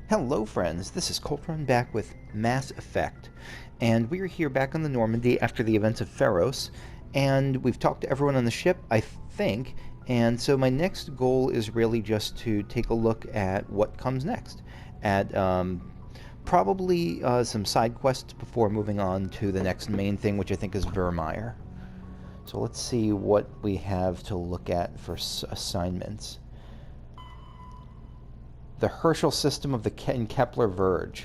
Hello friends, this is Coltrane back with Mass Effect, and we are here back on the Normandy after the events of Pharos, and we've talked to everyone on the ship, I think, and so my next goal is really just to take a look at what comes next, at probably some side quests before moving on to the next main thing, which I think is Vermeer. So let's see what we have to look at for assignments. The Herschel System of the Kepler Verge.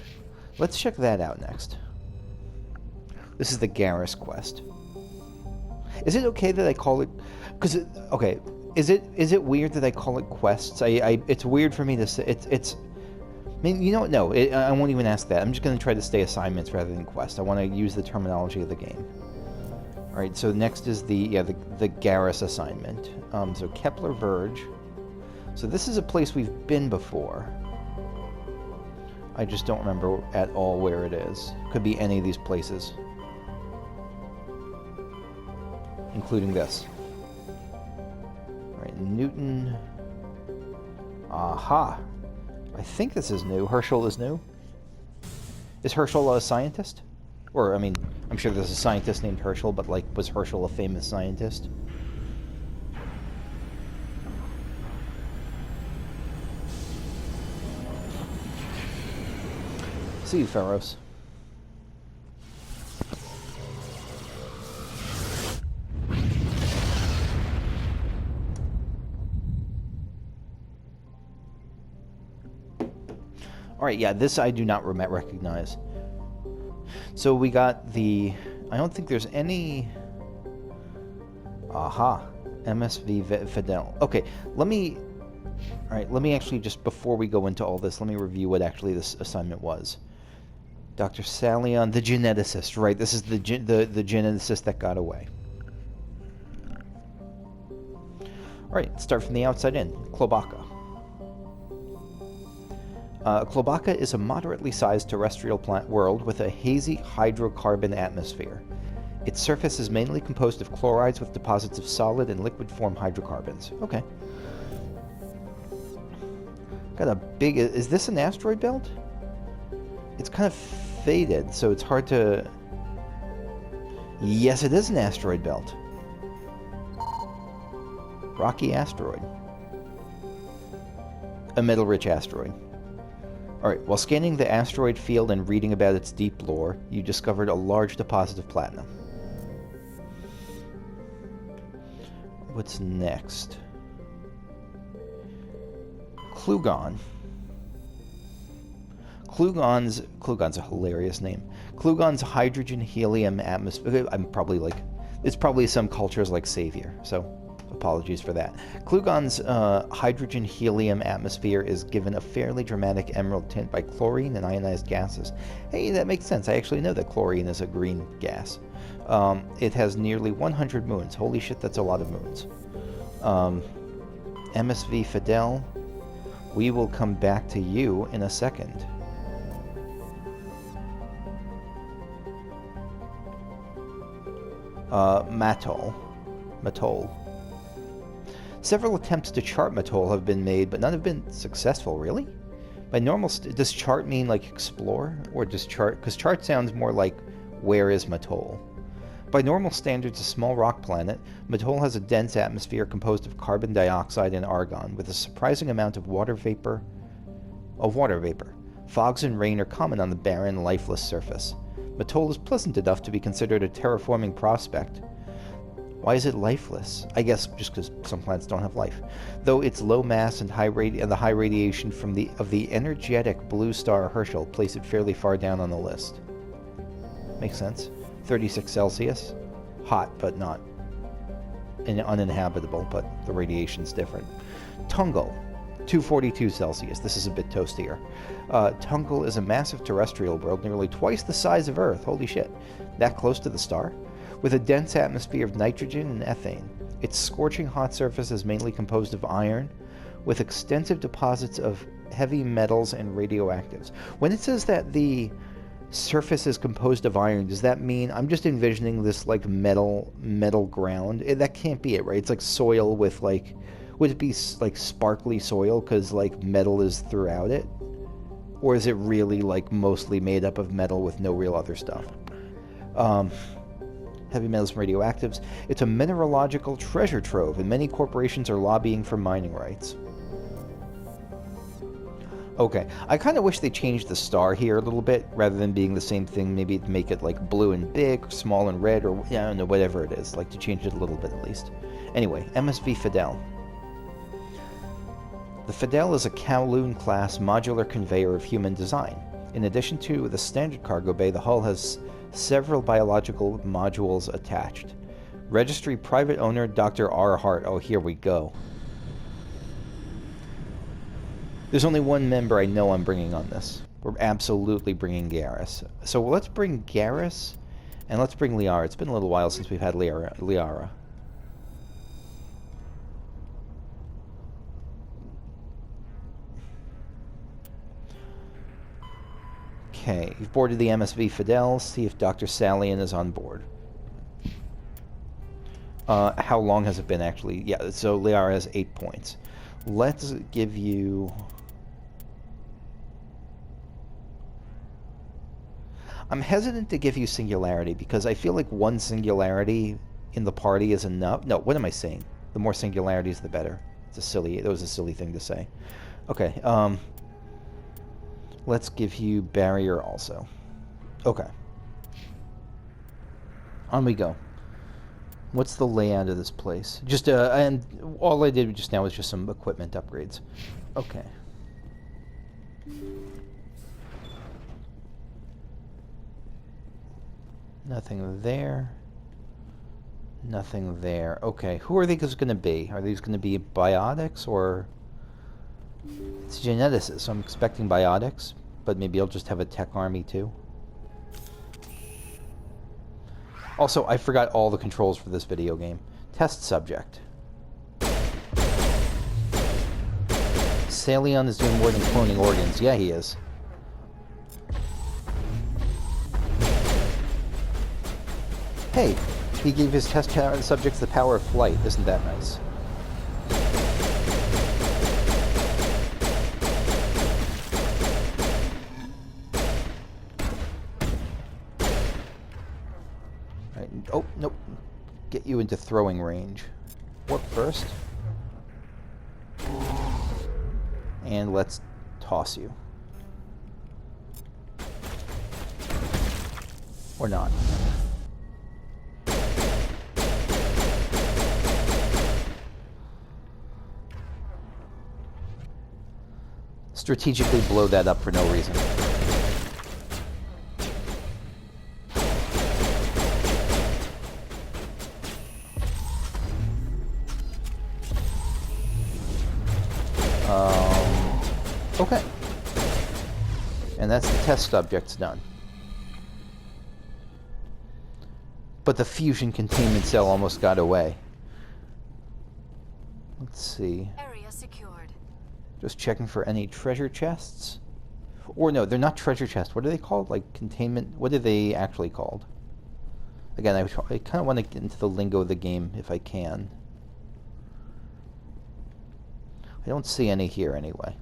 Let's check that out next. This is the Garrus quest. Is it okay that I call it... okay, is it weird that I call it quests? It's weird for me to say... It's I mean, you know what? No, I won't even ask that. I'm just going to try to stay assignments rather than quests. I want to use the terminology of the game. Alright, so next is the Garrus assignment. So Kepler Verge... So this is a place we've been before. I just don't remember at all where it is. Could be any of these places. Including this. Alright, Newton. Aha! I think this is new. Herschel is new. Is Herschel a scientist? Or, I mean, I'm sure there's a scientist named Herschel, but, like, was Herschel a famous scientist? See you, Pharos. Alright, yeah, this I do not recognize. So we got the... I don't think there's any... Aha. MSV Fedele. Okay, let me... Alright, let me actually just, before we go into all this, let me review what actually this assignment was. Dr. Salion, the geneticist, right, this is the geneticist that got away. Alright, let's start from the outside in. Klobaka. Klobaka is a moderately sized terrestrial plant world with a hazy hydrocarbon atmosphere. Its surface is mainly composed of chlorides with deposits of solid and liquid form hydrocarbons. Okay. Got a big... Is this an asteroid belt? It's kind of faded, so it's hard to... Yes, it is an asteroid belt. Rocky asteroid. A metal-rich asteroid. Alright, while scanning the asteroid field and reading about its deep lore, you discovered a large deposit of platinum. What's next? Klugon. Klugon's a hilarious name. Klugon's hydrogen helium atmosphere. I'm probably like, it's probably some cultures like Savior, so apologies for that. Klugon's hydrogen helium atmosphere is given a fairly dramatic emerald tint by chlorine and ionized gases. Hey, that makes sense. I actually know that chlorine is a green gas. It has nearly 100 moons. Holy shit, that's a lot of moons. MSV Fedele. We will come back to you in a second. Mattol. Several attempts to chart Mattol have been made, but none have been successful, really? By normal, does chart mean like explore? Or does chart, because chart sounds more like where is Mattol? By normal standards, a small rock planet, Mattol has a dense atmosphere composed of carbon dioxide and argon, with a surprising amount of water vapor. Fogs and rain are common on the barren, lifeless surface. Mattol is pleasant enough to be considered a terraforming prospect. Why is it lifeless? I guess just because some planets don't have life. Though its low mass and the high radiation from the energetic blue star Herschel place it fairly far down on the list. Makes sense. 36 Celsius. Hot, but not uninhabitable, but the radiation's different. Tungal. 242 Celsius. This is a bit toastier. Tungal is a massive terrestrial world nearly twice the size of Earth. Holy shit. That close to the star? With a dense atmosphere of nitrogen and ethane. Its scorching hot surface is mainly composed of iron, with extensive deposits of heavy metals and radioactives. When it says that the surface is composed of iron, does that mean... I'm just envisioning this, like, metal ground. That can't be it, right? It's like soil with, like... Would it be, like, sparkly soil because, like, metal is throughout it? Or is it really, like, mostly made up of metal with no real other stuff? Heavy metals and radioactives. It's a mineralogical treasure trove, and many corporations are lobbying for mining rights. Okay, I kind of wish they changed the star here a little bit, rather than being the same thing. Maybe make it, like, blue and big, or small and red, or, yeah, I don't know, whatever it is. Like, to change it a little bit, at least. Anyway, MSV Fedele. The Fedele is a Kowloon-class modular conveyor of human design. In addition to the standard cargo bay, the hull has several biological modules attached. Registry private owner Dr. R. Hart. Oh, here we go. There's only one member I know I'm bringing on this. We're absolutely bringing Garrus. So let's bring Garrus, and let's bring Liara. It's been a little while since we've had Liara. Okay, you've boarded the MSV Fedele. See if Dr. Salian is on board. How long has it been, actually? Yeah, so Liara has 8 points. Let's give you... I'm hesitant to give you singularity, because I feel like one singularity in the party is enough. No, what am I saying? The more singularities, the better. That was a silly thing to say. Okay, let's give you barrier also. Okay. On we go. What's the layout of this place? Just, and all I did just now was just some equipment upgrades. Okay. Nothing there. Nothing there. Okay, who are these going to be? Are these going to be biotics, or... It's geneticists, so I'm expecting biotics, but maybe I'll just have a tech army too. Also, I forgot all the controls for this video game. Test subject. Salion is doing more than cloning organs. Yeah, he is. Hey, he gave his test subjects the power of flight. Isn't that nice? Right. Oh, nope. Get you into throwing range. Warp first. And let's toss you. Or not. Strategically blow that up for no reason. Okay. And that's the test subjects done. But the fusion containment cell almost got away. Let's see. Area secured. Just checking for any treasure chests. Or no, they're not treasure chests. What are they called? Like containment? What are they actually called? Again, I kind of want to get into the lingo of the game if I can. I don't see any here anyway.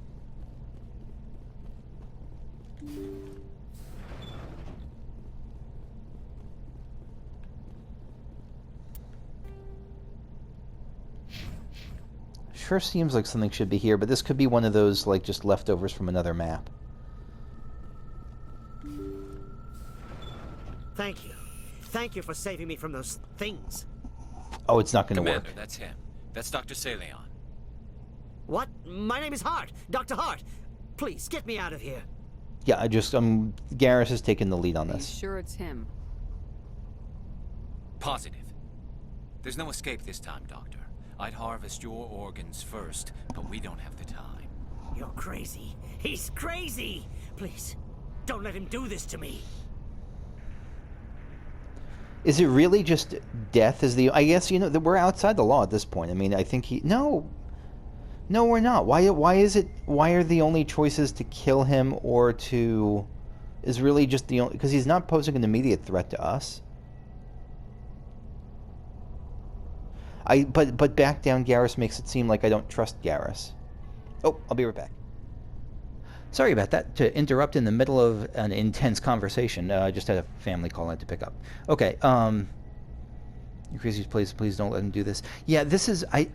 Sure seems like something should be here, but this could be one of those, like, just leftovers from another map. Thank you. Thank you for saving me from those things. Oh, it's not going to work. Commander, that's him. That's Dr. Salion. What? My name is Hart. Dr. Hart. Please, get me out of here. Yeah, Garrus has taken the lead on this. Sure it's him? Positive. There's no escape this time, Doctor. I'd harvest your organs first, but we don't have the time. You're crazy. He's crazy. Please, don't let him do this to me. Is it really just death is the... I guess, you know, we're outside the law at this point. I mean, I think he... No, we're not. Why is it... Why are the only choices to kill him or to... Is really just the only... Because he's not posing an immediate threat to us. But back down Garrus makes it seem like I don't trust Garrus. Oh, I'll be right back. Sorry about that, to interrupt in the middle of an intense conversation. I just had a family call I had to pick up. Okay, you crazy, please don't let him do this. Yeah, this is, I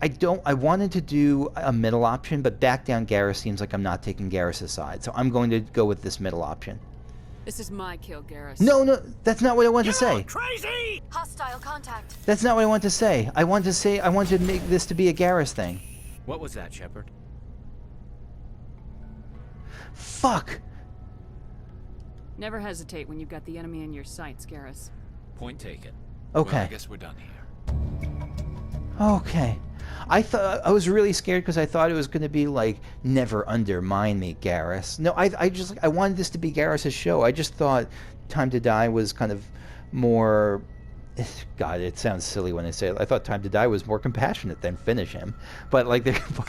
wanted to do a middle option, but back down Garrus seems like I'm not taking Garrus' side, so I'm going to go with this middle option. This is my kill, Garrus. No, that's not what I wanted to say. You're crazy! Hostile contact. That's not what I wanted to say. I wanted to make this to be a Garrus thing. What was that, Shepard? Fuck! Never hesitate when you've got the enemy in your sights, Garrus. Point taken. Okay. Well, I guess we're done here. Okay. I was really scared because I thought it was going to be like, never undermine me, Garrus. No, I wanted this to be Garrus' show. I just thought Time to Die was kind of more... God, it sounds silly when I say it. I thought Time to Die was more compassionate than finish him. But like,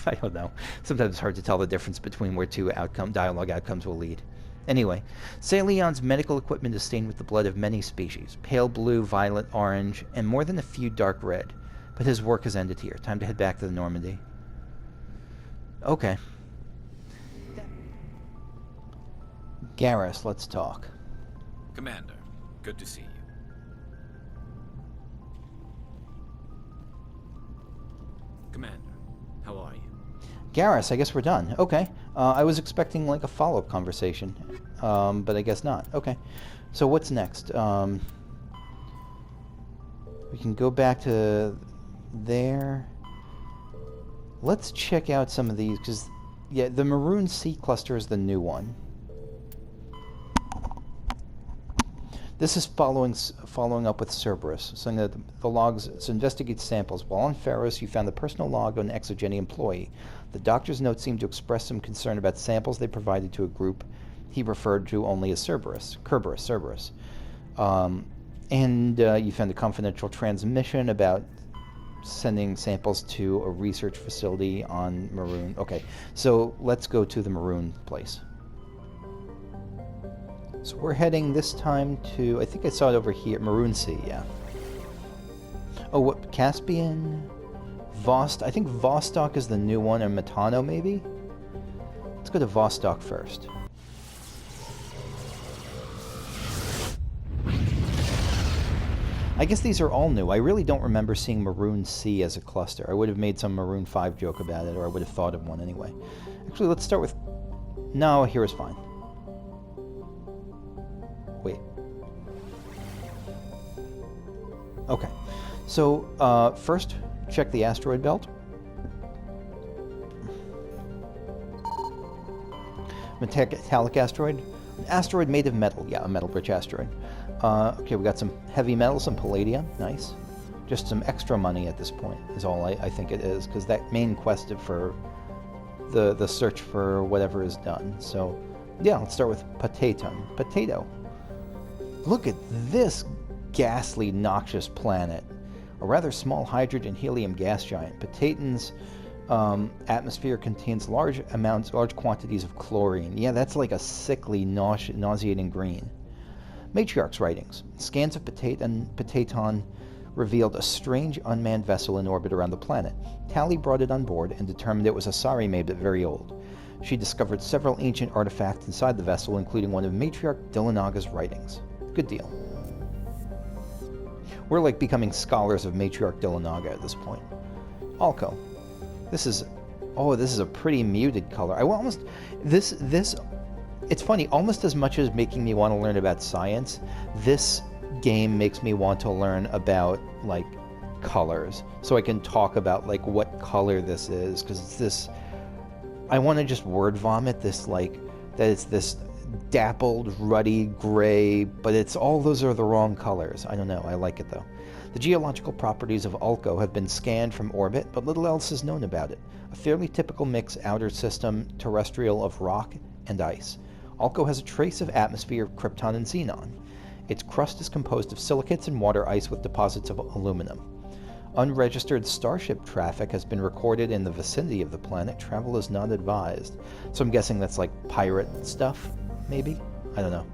I don't know. Sometimes it's hard to tell the difference between where two dialogue outcomes will lead. Anyway, Salion's medical equipment is stained with the blood of many species. Pale blue, violet, orange, and more than a few dark red. But his work has ended here. Time to head back to the Normandy. Okay. Garrus, let's talk. Commander, good to see you. Commander, how are you? Garrus, I guess we're done. Okay. I was expecting like a follow-up conversation, but I guess not. Okay. So what's next? We can go back to there. Let's check out some of these, because, yeah, the Maroon Sea cluster is the new one. This is following up with Cerberus, saying that the logs investigate samples. While on Ferris, you found the personal log of an ExoGeni employee. The doctor's notes seemed to express some concern about samples they provided to a group he referred to only as Cerberus. And you found a confidential transmission about sending samples to a research facility on Maroon. Okay, so let's go to the Maroon place. So we're heading this time to, I think I saw it over here, Maroon Sea, yeah. Oh, what, Caspian? I think Vostok is the new one, or Metano maybe? Let's go to Vostok first. I guess these are all new. I really don't remember seeing Maroon Sea as a cluster. I would have made some Maroon 5 joke about it, or I would have thought of one anyway. Actually, let's start with... No, here is fine. Wait. Okay. So, first, check the asteroid belt. Metallic asteroid. An asteroid made of metal. Yeah, a metal-rich asteroid. Okay, we got some heavy metals, some palladium. Nice. Just some extra money at this point is all I think it is, because that main quest for the search for whatever is done. So, yeah, let's start with Potato. Look at this ghastly, noxious planet. A rather small hydrogen helium gas giant. Potaton's atmosphere contains large quantities of chlorine. Yeah, that's like a sickly, nauseating green. Matriarch's writings. Scans of Potaton revealed a strange unmanned vessel in orbit around the planet. Tali brought it on board and determined it was Asari made but very old. She discovered several ancient artifacts inside the vessel, including one of Matriarch Dillinaga's writings. Good deal. We're like becoming scholars of Matriarch Dillinaga at this point. Alco. This is a pretty muted color. It's funny, almost as much as making me want to learn about science, this game makes me want to learn about, like, colors. So I can talk about, like, what color this is, because it's this... I want to just word vomit this, like, that it's this dappled, ruddy gray, but all those are the wrong colors. I don't know, I like it though. The geological properties of Alco have been scanned from orbit, but little else is known about it. A fairly typical mix outer system terrestrial of rock and ice. Alco has a trace of atmosphere of krypton and xenon. Its crust is composed of silicates and water ice with deposits of aluminum. Unregistered starship traffic has been recorded in the vicinity of the planet. Travel is not advised. So I'm guessing that's like pirate stuff, maybe? I don't know.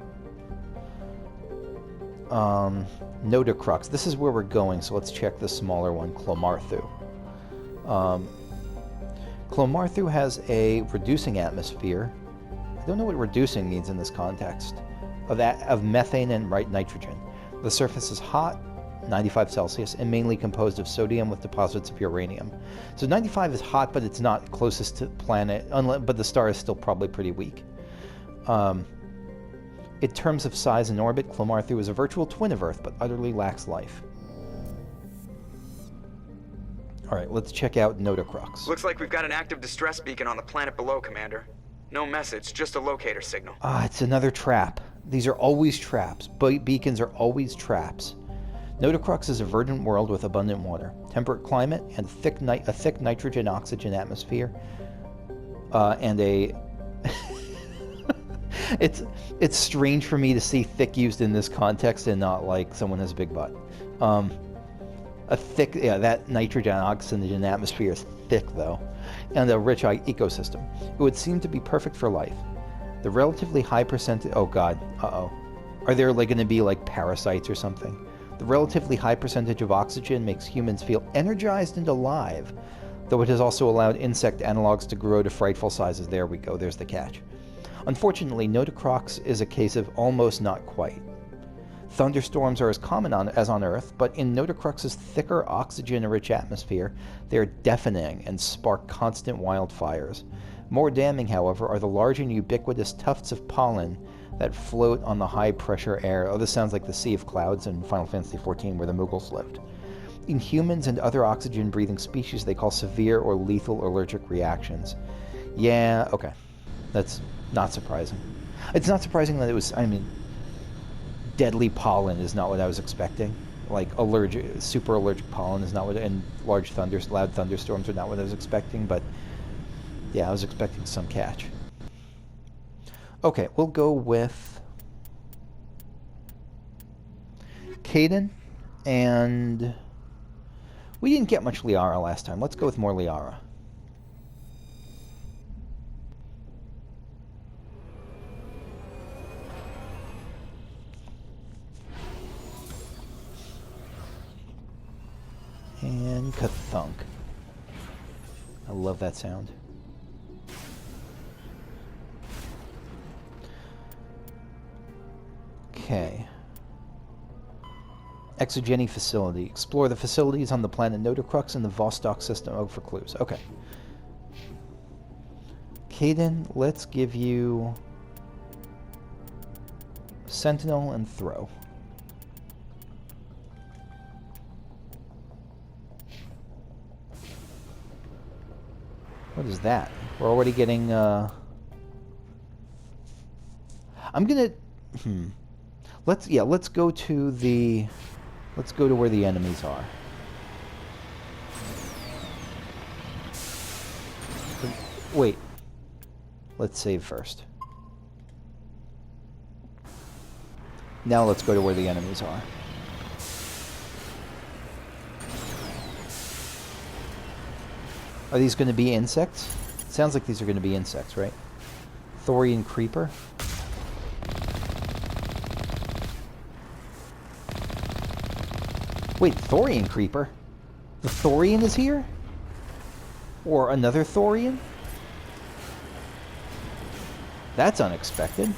Nodacrux. This is where we're going, so let's check the smaller one, Clomarthu. Clomarthu has a reducing atmosphere, I don't know what reducing means in this context of methane and nitrogen. The surface is hot, 95 Celsius, and mainly composed of sodium with deposits of uranium. So 95 is hot, but it's not closest to the planet, but the star is still probably pretty weak. In terms of size and orbit, Clomarthu is a virtual twin of Earth, but utterly lacks life. Alright, let's check out Nodacrux. Looks like we've got an active distress beacon on the planet below, Commander. No message, just a locator signal. Ah, it's another trap. These are always traps. Beacons are always traps. Nodacrux is a verdant world with abundant water, temperate climate, and a thick nitrogen-oxygen atmosphere, and a... It's strange for me to see thick used in this context and not like someone has a big butt. That nitrogen oxygen atmosphere is thick though, and a rich ecosystem. It would seem to be perfect for life. The relatively high percentage... Oh god, Are there like going to be like parasites or something? The relatively high percentage of oxygen makes humans feel energized and alive, though it has also allowed insect analogs to grow to frightful sizes. There we go, there's the catch. Unfortunately, Nodacrux is a case of almost not quite. Thunderstorms are as common as on Earth, but in Nodacrux's thicker oxygen-rich atmosphere, they are deafening and spark constant wildfires. More damning, however, are the large and ubiquitous tufts of pollen that float on the high-pressure air. Oh, this sounds like the Sea of Clouds in Final Fantasy XIV, where the Mughals lived. In humans and other oxygen-breathing species, they call severe or lethal allergic reactions. Yeah, okay. That's not surprising. It's not surprising that it was, deadly pollen is not what I was expecting. Like super allergic pollen is not what, and loud thunderstorms are not what I was expecting, but yeah, I was expecting some catch. Okay, we'll go with Kaidan, and we didn't get much Liara last time. Let's go with more Liara. And Kathunk. I love that sound. Okay. ExoGeni facility. Explore the facilities on the planet Nodacrux and the Vostok System. Oh, for clues. Okay. Kaidan, let's give you Sentinel and Throw. What is that? We're already getting, I'm gonna... Let's go to where the enemies are. Wait. Let's save first. Now let's go to where the enemies are. Are these going to be insects? It sounds like these are going to be insects, right? Thorian creeper. Wait, Thorian creeper? The Thorian is here? Or another Thorian? That's unexpected.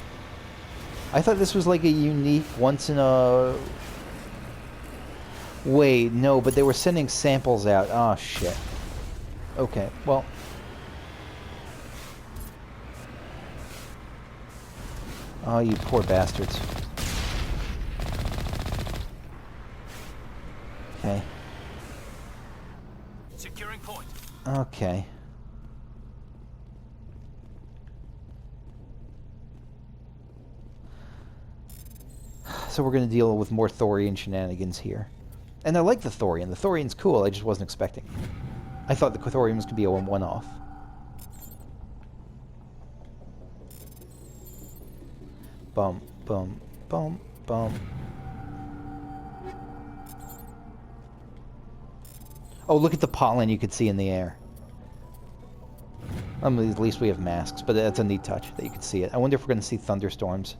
I thought this was like a unique once in a... Wait, no, but they were sending samples out. Oh, shit. Okay, well... Oh, you poor bastards. Okay. Securing point. Okay. So we're going to deal with more Thorian shenanigans here. And I like the Thorian. The Thorian's cool, I just wasn't expecting it. I thought the Thorian was going to be a one-off. Bum, bum, bum, bum. Oh, look at the pollen you could see in the air. At least we have masks, but that's a neat touch that you can see it. I wonder if we're going to see thunderstorms.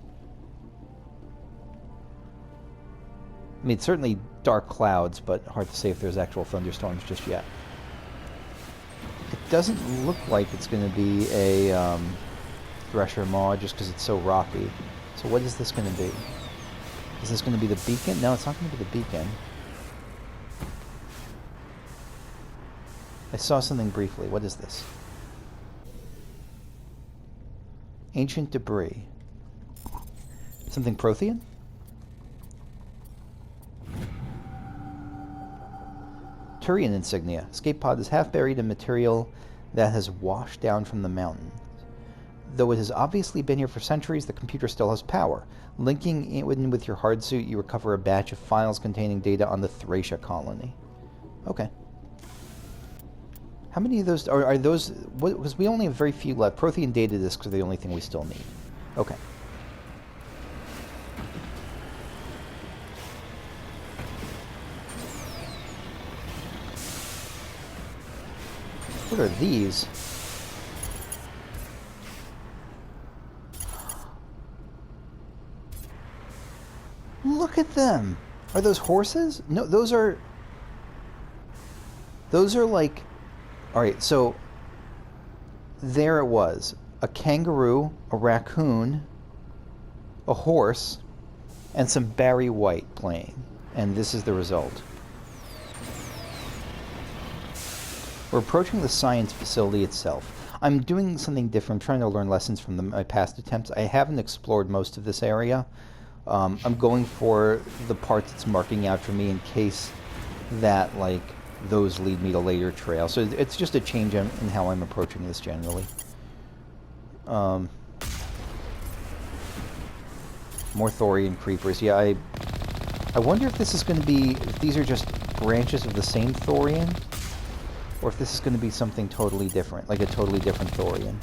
I mean, certainly dark clouds, but hard to say if there's actual thunderstorms just yet. It doesn't look like it's going to be a Thresher Maw just because it's so rocky. So what is this going to be? Is this going to be the beacon? No, it's not going to be the beacon. I saw something briefly. What is this? Ancient debris. Something Prothean? Thorian insignia. Escape pod is half buried in material that has washed down from the mountain. Though it has obviously been here for centuries, the computer still has power. Linking it with your hard suit, you recover a batch of files containing data on the Thracia colony. Okay. How many of those are those? Because we only have very few left. Prothean data disks are the only thing we still need. Okay. What are these? Look at them. Are those horses? No, those are like... Alright, so there it was. A kangaroo, a raccoon, a horse, and some Barry White playing. And this is the result. We're approaching the science facility itself. I'm doing something different. I'm trying to learn lessons from my past attempts. I haven't explored most of this area. I'm going for the parts it's marking out for me in case that, like, those lead me to later trails. So it's just a change in how I'm approaching this generally. More Thorian creepers. Yeah, I wonder if this is going to be... if these are just branches of the same Thorian, or if this is going to be something totally different, like a totally different Thorian.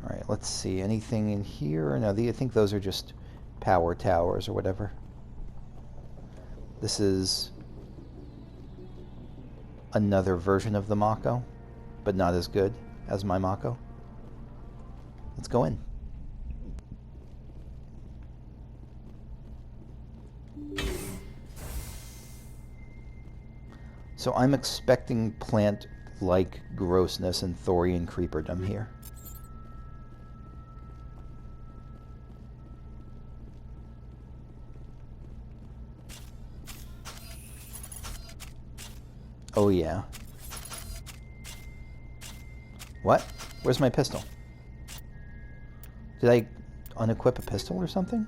Alright, let's see. Anything in here? No, I think those are just power towers or whatever. This is another version of the Mako, but not as good as my Mako. Let's go in. So I'm expecting plant-like grossness and Thorian creeperdom here. Oh yeah. What? Where's my pistol? Did I unequip a pistol or something?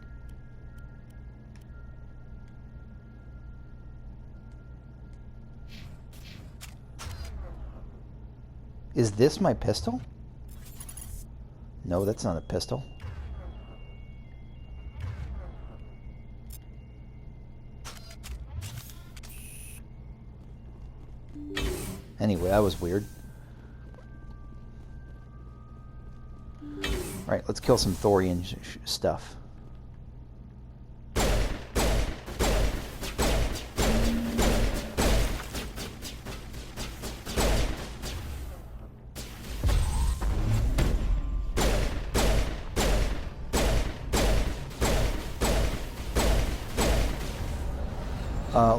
Is this my pistol? No, that's not a pistol. Anyway, that was weird. Alright, let's kill some Thorian stuff.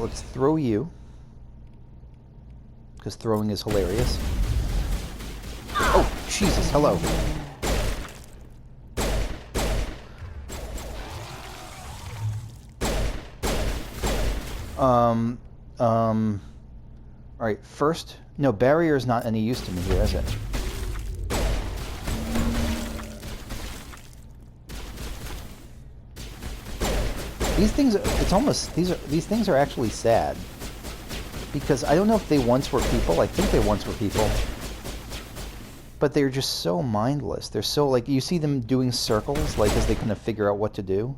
Let's throw you. Because throwing is hilarious. Oh, Jesus, hello. Alright, first... No, barrier is not any use to me here, is it? These things, it's almost... These things are actually sad. Because I don't know if they once were people. I think they once were people. But they're just so mindless. They're so, like, you see them doing circles, like, as they kind of figure out what to do.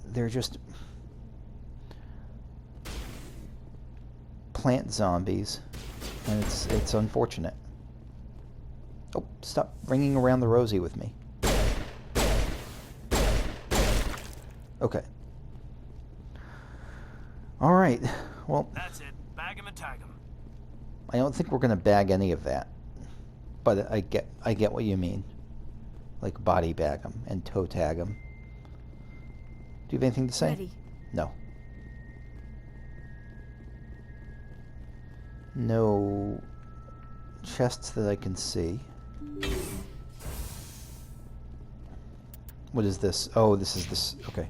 They're just... plant zombies. And it's unfortunate. Oh, stop ringing around the rosy with me. Okay. Alright. Well, that's it. Bag him and tag him. I don't think we're gonna bag any of that, but I get what you mean. Like body bag them and toe tag them. Do you have anything to say? Ready. No. No. chests that I can see. What is this? Oh, this is this. Okay.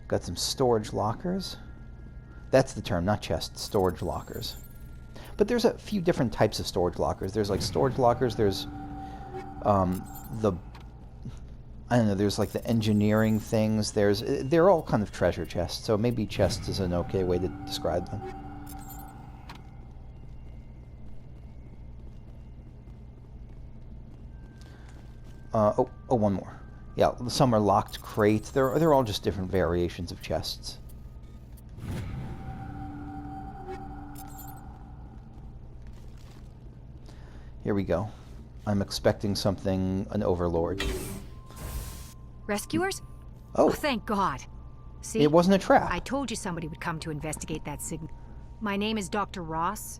Got some storage lockers. That's the term, not chests, storage lockers. But there's a few different types of storage lockers. There's like storage lockers, there's I don't know, there's like the engineering things, they're all kind of treasure chests, so maybe chests is an okay way to describe them. Oh, one more. Yeah, some are locked crates. They're all just different variations of chests. Here we go. I'm expecting something, an overlord. Rescuers? Oh, Thank God. See? it wasn't a trap. I told you somebody would come to investigate that signal. My name is Dr. Ross,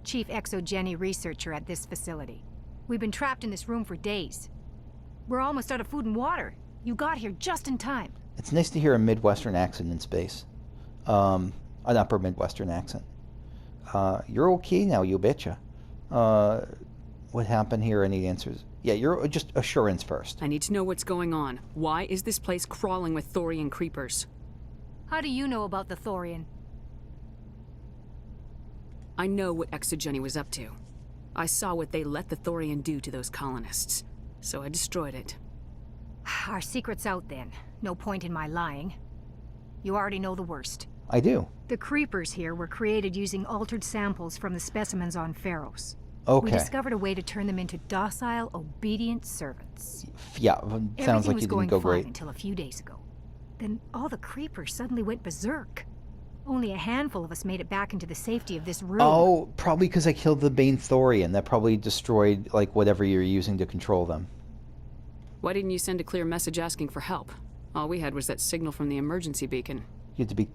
Chief ExoGeni researcher at this facility. We've been trapped in this room for days. We're almost out of food and water. You got here just in time. It's nice to hear a Midwestern accent in space. An upper Midwestern accent. You're okay now, you betcha. What happened here? Any answers? Yeah, you're just assurance first. I need to know what's going on. Why is this place crawling with Thorian creepers? How do you know about the Thorian? I know what ExoGeni was up to. I saw what they let the Thorian do to those colonists, so I destroyed it. Our secret's out then. No point in my lying. You already know the worst. I do. The creepers here were created using altered samples from the specimens on Pharos. Okay. We discovered a way to turn them into docile, obedient servants. Yeah, sounds like was you going didn't go fine great. until a few days ago. Then all the creepers suddenly went berserk. Only a handful of us made it back into the safety of this room. Oh, probably because I killed the Bane Thorian. That probably destroyed, like, whatever you're using to control them. Why didn't you send a clear message asking for help? All we had was that signal from the emergency beacon. You had to be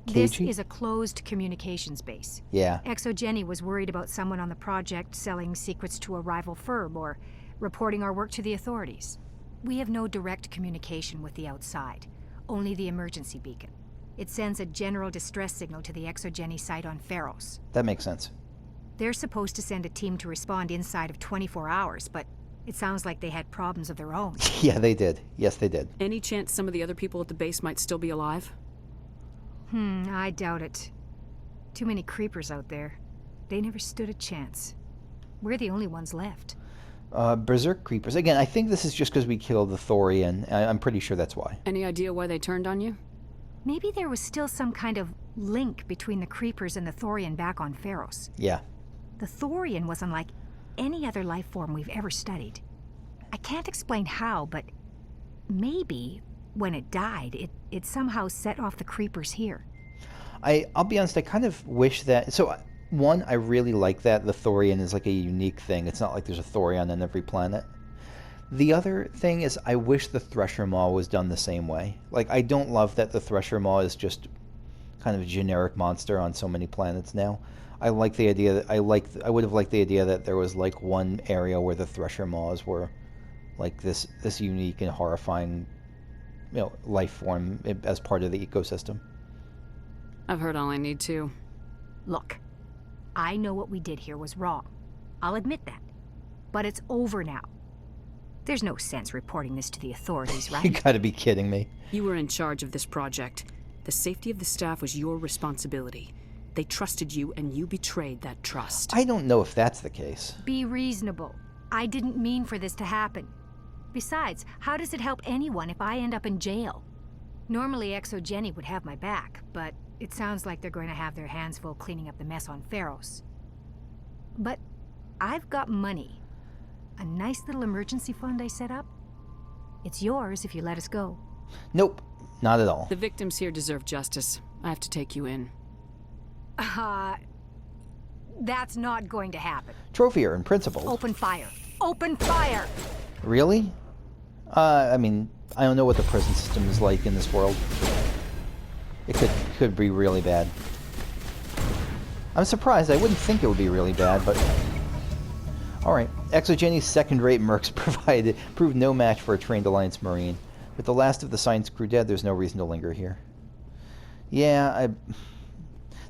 This cagey? is a closed communications base. Yeah. ExoGeni was worried about someone on the project selling secrets to a rival firm or reporting our work to the authorities. We have no direct communication with the outside, only the emergency beacon. It sends a general distress signal to the ExoGeni site on Pharos. That makes sense. They're supposed to send a team to respond inside of 24 hours, but it sounds like they had problems of their own. Yeah, they did. Yes, they did. Any chance some of the other people at the base might still be alive? I doubt it. Too many creepers out there. They never stood a chance. We're the only ones left. Berserk creepers. Again, I think this is just because we killed the Thorian. I'm pretty sure that's why. Any idea why they turned on you? Maybe there was still some kind of link between the creepers and the Thorian back on Pharos. Yeah. The Thorian was unlike any other life form we've ever studied. I can't explain how, but maybe when it died, it somehow set off the creepers here. I'll be honest, I kind of wish that... So, one, I really like that the Thorian is like a unique thing. It's not like there's a Thorian on every planet. The other thing is I wish the Thresher Maw was done the same way. Like, I don't love that the Thresher Maw is just kind of a generic monster on so many planets now. I like the idea that I would have liked the idea that there was like one area where the Thresher Maws were like this unique and horrifying, life form as part of the ecosystem. I've heard all I need to. Look, I know what we did here was wrong. I'll admit that. But it's over now. There's no sense reporting this to the authorities, right? You gotta be kidding me. You were in charge of this project. The safety of the staff was your responsibility. They trusted you, and you betrayed that trust. I don't know if that's the case. Be reasonable. I didn't mean for this to happen. Besides, how does it help anyone if I end up in jail? Normally ExoGeni would have my back, but it sounds like they're going to have their hands full cleaning up the mess on Pharos. But I've got money. A nice little emergency fund I set up. It's yours if you let us go. Nope, not at all. The victims here deserve justice. I have to take you in. That's not going to happen. Trophier in principle. Open fire. Open fire! Really? I mean, I don't know what the prison system is like in this world. It could be really bad. I'm surprised. I wouldn't think it would be really bad, but... Alright. ExoGeni's second-rate mercs proved no match for a trained Alliance Marine. With the last of the science crew dead, there's no reason to linger here. Yeah,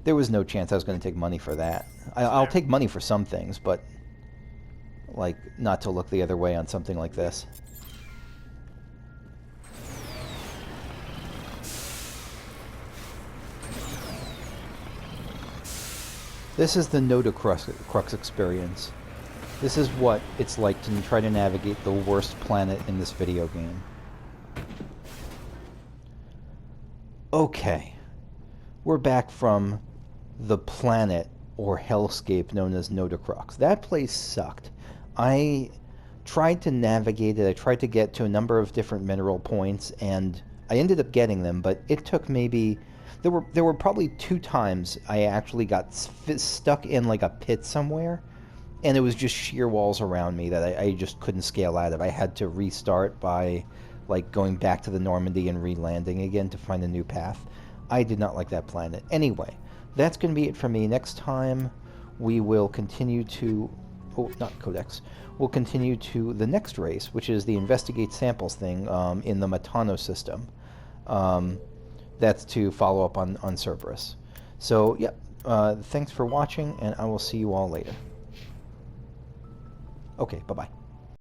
there was no chance I was going to take money for that. I'll take money for some things, but like not to look the other way on something like this. This is the Nodacrux experience. This is what it's like to try to navigate the worst planet in this video game. Okay. We're back from the planet or hellscape known as Nodacrux. That place sucked. I tried to navigate it. I tried to get to a number of different mineral points, and I ended up getting them, but it took maybe... There were probably 2 times I actually got stuck in like a pit somewhere, and it was just sheer walls around me that I just couldn't scale out of. I had to restart by like going back to the Normandy and re-landing again to find a new path. I did not like that planet. Anyway, that's going to be it for me. Next time we will continue to... Oh, not Codex. We'll continue to the next race, which is the Investigate Samples thing in the Maroon system. That's to follow up on Cerberus. So, yep. Thanks for watching, and I will see you all later. Okay, bye-bye.